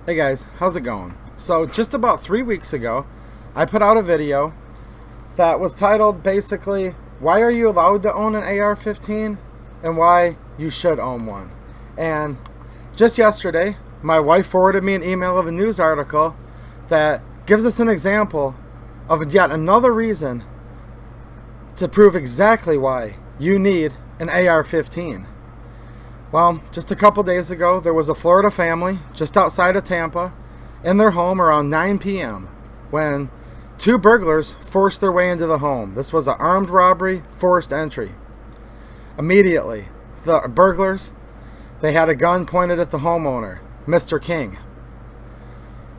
Hey guys, how's it going? So just about 3 weeks ago, I put out a video that was titled basically, why are you allowed to own an AR-15 and why you should own one. And just yesterday, my wife forwarded me an email of a news article that gives us an example of yet another reason to prove exactly why you need an AR-15. Well, just a couple days ago, there was a Florida family just outside of Tampa in their home around 9 p.m. when two burglars forced their way into the home. This was an armed robbery, forced entry. Immediately, the burglars, they had a gun pointed at the homeowner, Mr. King.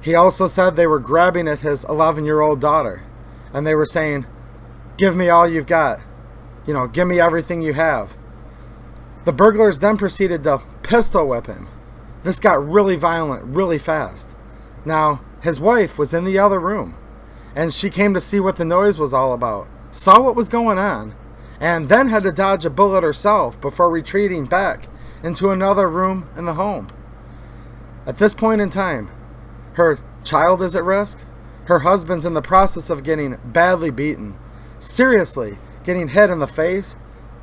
He also said they were grabbing at his 11-year-old daughter, and they were saying, "Give me all you've got. Give me everything you have." The burglars then proceeded to pistol whip him. This got really violent really fast. Now, his wife was in the other room, and she came to see what the noise was all about, saw what was going on, and then had to dodge a bullet herself before retreating back into another room in the home. At this point in time, her child is at risk, her husband's in the process of getting badly beaten, seriously getting hit in the face,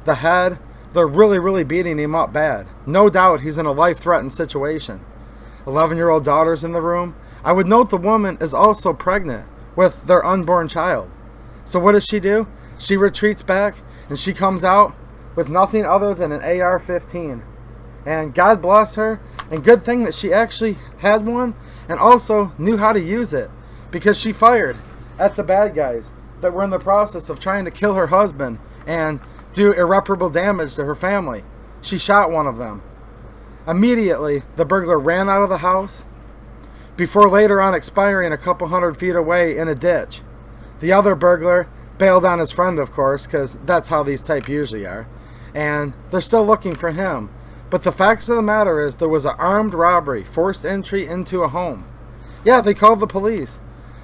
the head. They're really beating him up bad. No doubt he's in a life-threatening situation. 11-year-old daughter's in the room. I would note the woman is also pregnant with their unborn child. So what does she do? She retreats back and she comes out with nothing other than an AR-15. And God bless her, and good thing that she actually had one and also knew how to use it, because she fired at the bad guys that were in the process of trying to kill her husband and do irreparable damage to her family. She shot one of them. Immediately, the burglar ran out of the house before later on expiring a couple 100 feet away in a ditch. The other burglar bailed on his friend, of course, because that's how these type usually are, and they're still looking for him. But the facts of the matter is there was an armed robbery, forced entry into a home. Yeah, they called the police.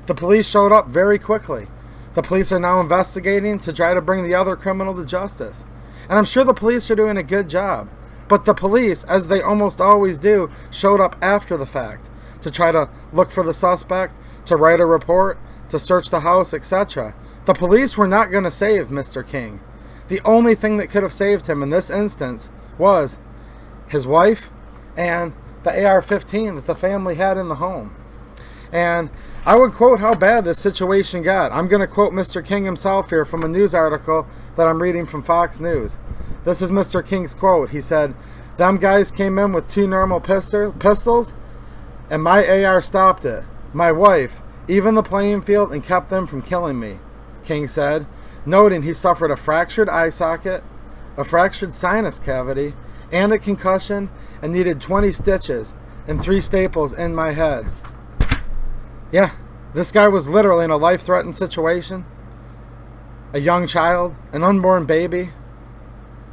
The police showed up very quickly. The police are now investigating to try to bring the other criminal to justice. And I'm sure the police are doing a good job. But the police, as they almost always do, showed up after the fact to try to look for the suspect, to write a report, to search the house, etc. The police were not going to save Mr. King. The only thing that could have saved him in this instance was his wife and the AR-15 that the family had in the home. And I would quote how bad this situation got. I'm going to quote Mr. King himself here from a news article that I'm reading from Fox News. This is Mr. King's quote. He said, "Them guys came in with two normal pistols, and my AR stopped it. My wife, even the playing field, and kept them from killing me," King said, noting he suffered a fractured eye socket, a fractured sinus cavity, and a concussion, and needed 20 stitches and 3 staples in my head. Yeah, this guy was literally in a life-threatening situation. A young child, an unborn baby,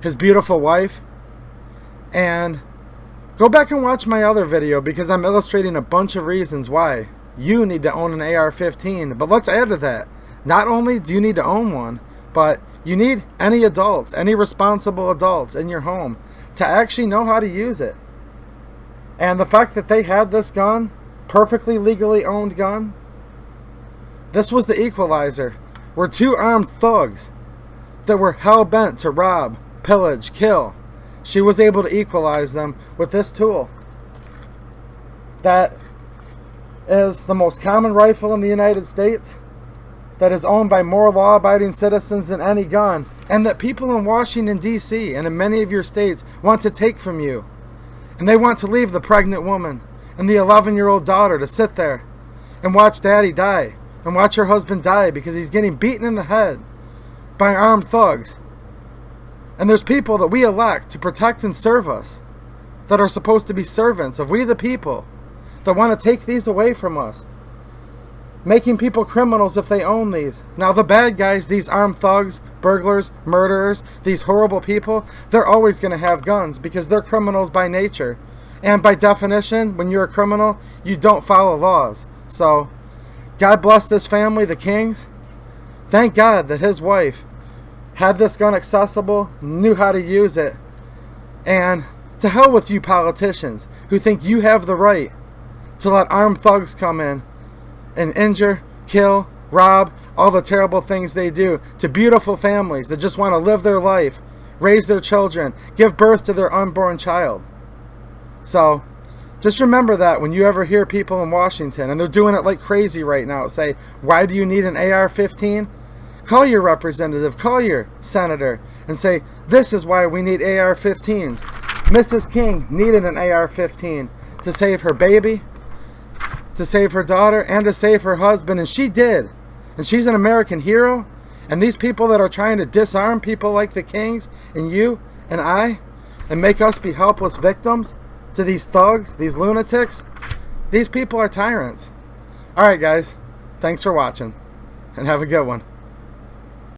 his beautiful wife. And go back and watch my other video, because I'm illustrating a bunch of reasons why you need to own an AR-15. But let's add to that, not only do you need to own one, but you need any adults, any responsible adults in your home to actually know how to use it. And the fact that they had this gun, perfectly legally owned gun, this was the equalizer, were two armed thugs that were hell-bent to rob, pillage, kill. She was able to equalize them with this tool that is the most common rifle in the United States, that is owned by more law-abiding citizens than any gun, and that people in Washington, D.C. and in many of your states want to take from you. And they want to leave the pregnant woman and the 11-year-old daughter to sit there and watch daddy die and watch her husband die because he's getting beaten in the head by armed thugs. And there's people that we elect to protect and serve us that are supposed to be servants of we the people that want to take these away from us, making people criminals if they own these. Now the bad guys, these armed thugs, burglars, murderers, these horrible people, they're always going to have guns because they're criminals by nature. And by definition, when you're a criminal, you don't follow laws. So, God bless this family, the Kings. Thank God that his wife had this gun accessible, knew how to use it. And to hell with you politicians who think you have the right to let armed thugs come in and injure, kill, rob, all the terrible things they do to beautiful families that just want to live their life, raise their children, give birth to their unborn child. So just remember that when you ever hear people in Washington, and they're doing it like crazy right now, say, why do you need an AR-15? Call your representative, call your senator, and say, this is why we need AR-15s. Mrs. King needed an AR-15 to save her baby, to save her daughter, and to save her husband, and she did. And she's an American hero. And these people that are trying to disarm people like the Kings and you and I, and make us be helpless victims to these thugs, these lunatics, these people are tyrants. Alright guys, thanks for watching, and have a good one.